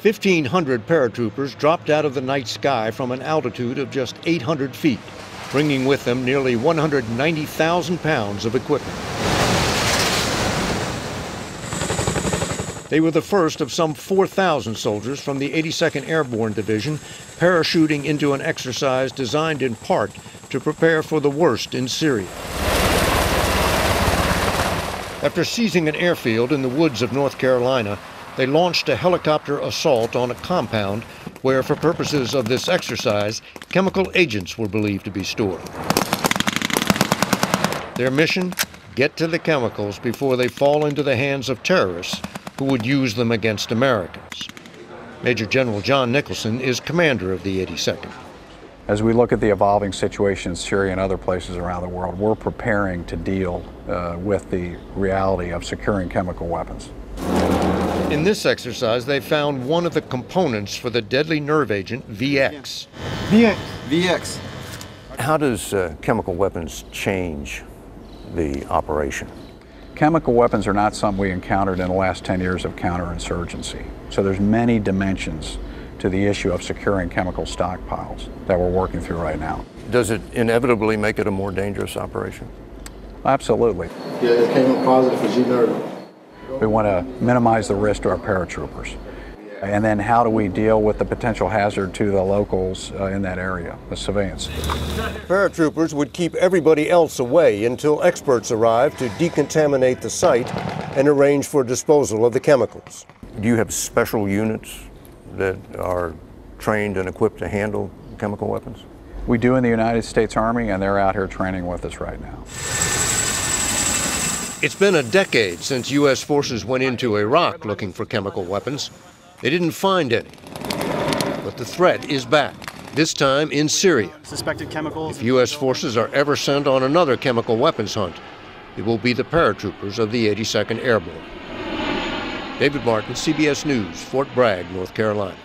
1,500 paratroopers dropped out of the night sky from an altitude of just 800 feet, bringing with them nearly 190,000 pounds of equipment. They were the first of some 4,000 soldiers from the 82nd Airborne Division parachuting into an exercise designed in part to prepare for the worst in Syria. After seizing an airfield in the woods of North Carolina, they launched a helicopter assault on a compound where, for purposes of this exercise, chemical agents were believed to be stored. Their mission? Get to the chemicals before they fall into the hands of terrorists who would use them against Americans. Major General John Nicholson is commander of the 82nd. As we look at the evolving situation in Syria and other places around the world, we're preparing to deal with the reality of securing chemical weapons. In this exercise, they found one of the components for the deadly nerve agent VX. VX. How does chemical weapons change the operation? Chemical weapons are not something we encountered in the last 10 years of counterinsurgency. So there's many dimensions to the issue of securing chemical stockpiles that we're working through right now. Does it inevitably make it a more dangerous operation? Absolutely. Yeah, it came up positive for G-Nerve. We want to minimize the risk to our paratroopers. And then how do we deal with the potential hazard to the locals in that area, the civilians? Paratroopers would keep everybody else away until experts arrived to decontaminate the site and arrange for disposal of the chemicals. Do you have special units that are trained and equipped to handle chemical weapons? We do in the United States Army, and they're out here training with us right now. It's been a decade since U.S. forces went into Iraq looking for chemical weapons. They didn't find any. But the threat is back, this time in Syria. Suspected chemicals. If U.S. forces are ever sent on another chemical weapons hunt, it will be the paratroopers of the 82nd Airborne. David Martin, CBS News, Fort Bragg, North Carolina.